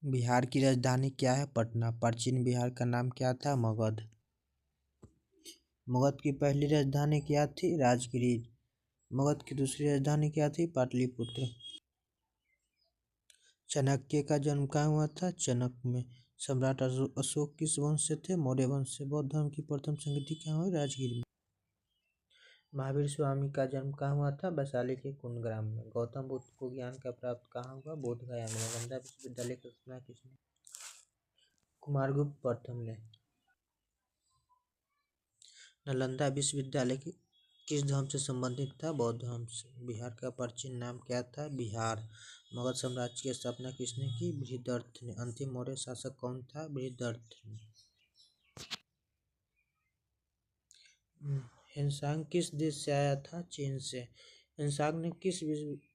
बिहार की राजधानी क्या है? पटना। प्राचीन बिहार का नाम क्या था? मगध। मगध की पहली राजधानी क्या थी? राजगीर। मगध की दूसरी राजधानी क्या थी? पाटलिपुत्र। चाणक्य का जन्म कहाँ हुआ था? चाणक्य में। सम्राट अशोक किस वंश से थे? मौर्य वंश से। बौद्ध धर्म की प्रथम संगति कहाँ हुई? राजगीर में। महावीर स्वामी का जन्म कहाँ हुआ था? वैशाली के कुंडग्राम में। गौतम बुद्ध को ज्ञान का प्राप्त कहाँ हुआ? बोध गया में। नालंदा विश्वविद्यालय की स्थापना किसने? कुमारगुप्त प्रथम ने। नालंदा विश्वविद्यालय किस धर्म से संबंधित था? बौद्ध धर्म से। बिहार का प्राचीन नाम क्या था? बिहार। मगध साम्राज्य की स्थापना किसने की? बृहदर्थ ने। अंतिम मौर्य शासक कौन था? बृहदर्थ ने। हेनसांग किस देश से आया था? चीन से। हेनसांग ने किस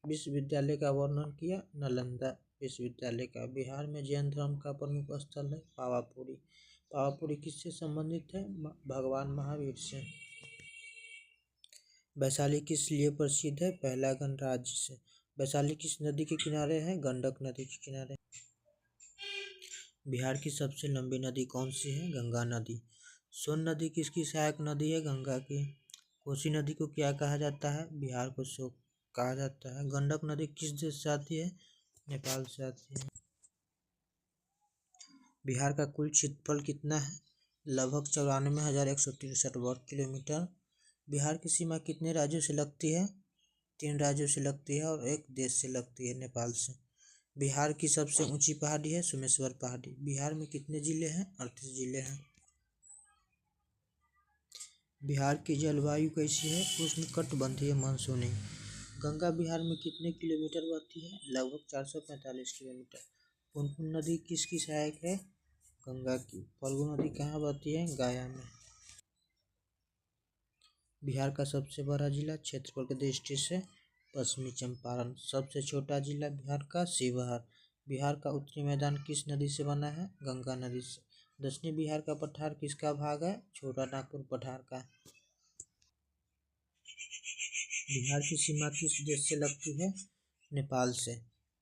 विश्वविद्यालय का वर्णन किया? नालंदा विश्वविद्यालय का। बिहार में जैन धर्म का प्रमुख स्थल है पावापुरी। पावापुरी किससे संबंधित है? भगवान महावीर से। वैशाली किस लिए प्रसिद्ध है? पहला गणराज्य से। वैशाली किस नदी के किनारे है? गंडक नदी के किनारे। बिहार की सबसे लंबी नदी कौन सी है? गंगा नदी। सोन नदी किसकी सहायक नदी है? गंगा की। कोसी नदी को क्या कहा जाता है? बिहार को शोक कहा जाता है। गंडक नदी किस देश से आती है? नेपाल से आती है। बिहार का कुल क्षेत्रफल कितना है? लगभग 94,163 वर्ग किलोमीटर। बिहार की सीमा कितने राज्यों से लगती है? 3 राज्यों से लगती है और एक देश से लगती है, नेपाल से। बिहार की सबसे ऊंची पहाड़ी है सोमेश्वर पहाड़ी। बिहार में कितने जिले हैं? 38 जिले हैं। बिहार की जलवायु कैसी है? उष्णकटिबंधीय मानसूनी। गंगा बिहार में कितने किलोमीटर बहती है? लगभग 445 किलोमीटर। पुनपुन नदी किसकी सहायक है? गंगा की। फल्गु नदी कहाँ बहती है? गया में। बिहार का सबसे बड़ा जिला क्षेत्रफल की दृष्टि से पश्चिमी चंपारण। सबसे छोटा जिला बिहार का शिवहर। बिहार का उत्तरी मैदान किस नदी से बना है? गंगा नदी से। दक्षिणी बिहार का पठार किसका भाग है? छोटा नागपुर पठार का। बिहार की सीमा किस देश से लगती है? नेपाल से।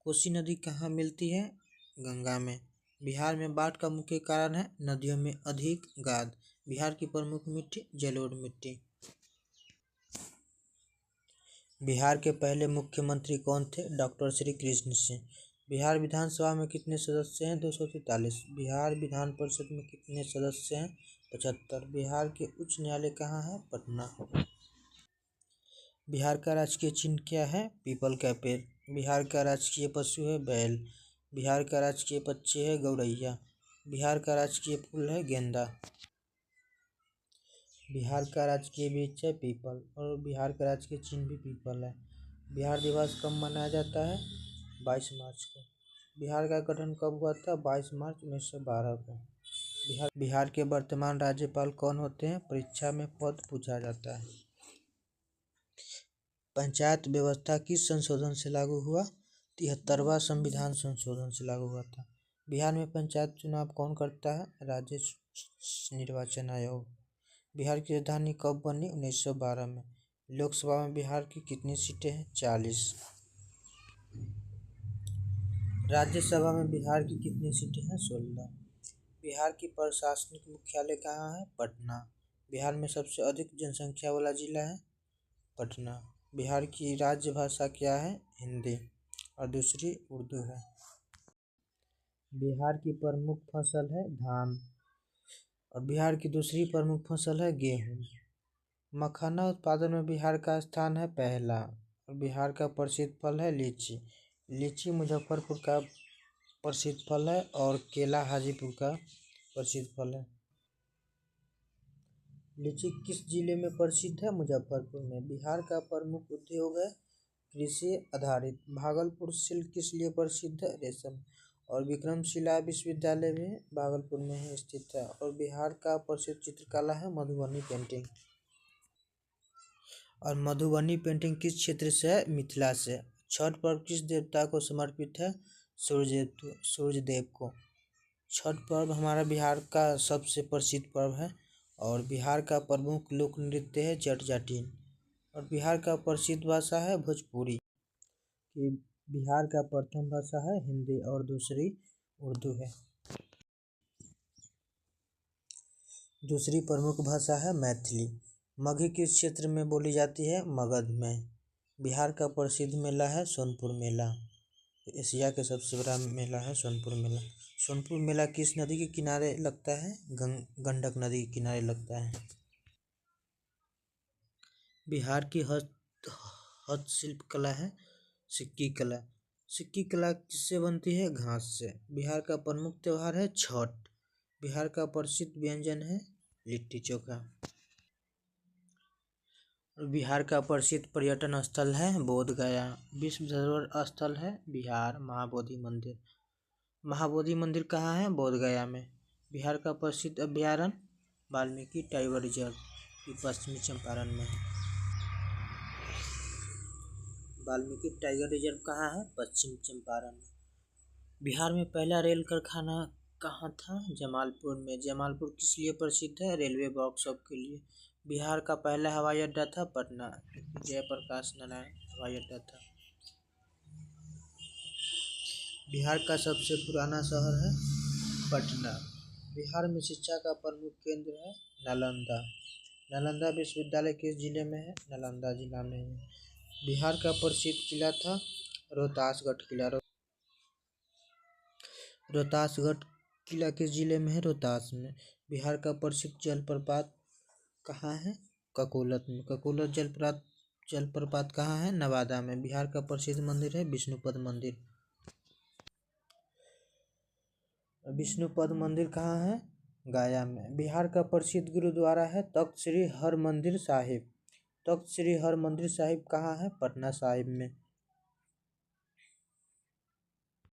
कोसी नदी कहाँ मिलती है? गंगा में। बिहार में बाढ़ का मुख्य कारण है नदियों में अधिक गाद। बिहार की प्रमुख मिट्टी जलोढ़ मिट्टी। बिहार के पहले मुख्यमंत्री कौन थे? डॉक्टर श्री कृष्ण सिंह। बिहार विधानसभा में कितने सदस्य हैं? 243। बिहार विधान परिषद में कितने सदस्य हैं? 75। बिहार के उच्च न्यायालय कहाँ है? पटना। बिहार का राजकीय चिन्ह क्या है? पीपल का पेड़। बिहार का राजकीय पशु है बैल। बिहार का राजकीय पक्षी है गौरैया। बिहार का राजकीय फूल है गेंदा। बिहार का राजकीय वृक्ष है पीपल और बिहार का राजकीय चिन्ह भी पीपल है। बिहार दिवस कब मनाया जाता है? 22 मार्च को। बिहार का गठन कब हुआ था? 22 मार्च 1912 को। बिहार के वर्तमान राज्यपाल कौन होते हैं? परीक्षा में पद पूछा जाता है। पंचायत व्यवस्था किस संशोधन से लागू हुआ? 73वां संविधान संशोधन से लागू हुआ था। बिहार में पंचायत चुनाव कौन करता है? राज्य निर्वाचन आयोग। बिहार की राजधानी कब बनी? 1912 में। लोकसभा में बिहार की कितनी सीटें हैं? 40। राज्यसभा में बिहार की कितनी सीटें हैं? 16। बिहार की प्रशासनिक मुख्यालय कहाँ है? पटना। बिहार में सबसे अधिक जनसंख्या वाला जिला है पटना। बिहार की राज्य भाषा क्या है? हिंदी और दूसरी उर्दू है। बिहार की प्रमुख फसल है धान और बिहार की दूसरी प्रमुख फसल है गेहूँ। मखाना उत्पादन में बिहार का स्थान है पहला और बिहार का प्रसिद्ध फल है लीची। लीची मुजफ्फरपुर का प्रसिद्ध फल है और केला हाजीपुर का प्रसिद्ध फल है। लीची किस जिले में प्रसिद्ध है? मुजफ्फरपुर में। बिहार का प्रमुख उद्योग है कृषि आधारित। भागलपुर सिल्क किस लिए प्रसिद्ध है? रेशम। और विक्रमशिला विश्वविद्यालय भी भागलपुर में ही स्थित है। और बिहार का प्रसिद्ध चित्रकला है मधुबनी पेंटिंग। और मधुबनी पेंटिंग किस क्षेत्र से है? मिथिला से। छठ पर्व किस देवता को समर्पित है? सूर्य देव को। छठ पर्व हमारा बिहार का सबसे प्रसिद्ध पर्व है और बिहार का प्रमुख लोक नृत्य है जट जाटिन। और बिहार का प्रसिद्ध भाषा है भोजपुरी। कि बिहार का प्रथम भाषा है हिंदी और दूसरी उर्दू है। दूसरी प्रमुख भाषा है मैथिली। मगही किस क्षेत्र में बोली जाती है? मगध में। बिहार का प्रसिद्ध मेला है सोनपुर मेला। एशिया के सबसे बड़ा मेला है सोनपुर मेला। सोनपुर मेला किस नदी के किनारे लगता है? गंडक नदी के किनारे लगता है। बिहार की हस्तशिल्प कला है सिक्की कला। सिक्की कला किससे बनती है? घास से। बिहार का प्रमुख त्योहार है छठ। बिहार का प्रसिद्ध व्यंजन है लिट्टी चोखा। बिहार का प्रसिद्ध पर्यटन स्थल है बोध गया। विश्व धरोहर स्थल है बिहार महाबोधि मंदिर। महाबोधि मंदिर कहाँ है? बोध गया में। बिहार का प्रसिद्ध अभयारण्य वाल्मीकि टाइगर रिजर्व, ये पश्चिमी चंपारण में है। वाल्मीकि टाइगर रिजर्व कहाँ है? पश्चिम चंपारण में। बिहार में पहला रेल कारखाना कहाँ था? जमालपुर में। जमालपुर किस लिए प्रसिद्ध है? रेलवे वर्कशॉप के लिए। बिहार का पहला हवाई अड्डा था पटना, जयप्रकाश नारायण हवाई अड्डा था। बिहार का सबसे पुराना शहर है पटना। बिहार में शिक्षा का प्रमुख केंद्र है नालंदा। नालंदा विश्वविद्यालय किस जिले में है? नालंदा जिला में है। बिहार का प्रसिद्ध किला था रोहतासगढ़ किला। रोहतासगढ़ किला किस जिले में है? रोहतास में। बिहार का प्रसिद्ध जलप्रपात कहाँ है? ककोलत में। ककोलत जलप्रपात कहाँ है? नवादा में। बिहार का प्रसिद्ध मंदिर है विष्णुपद मंदिर। विष्णुपद मंदिर कहाँ है? गया में। बिहार का प्रसिद्ध गुरुद्वारा है तख्त श्री हरमंदिर साहिब। तख्त श्री हरमंदिर साहिब कहाँ है? पटना साहिब में।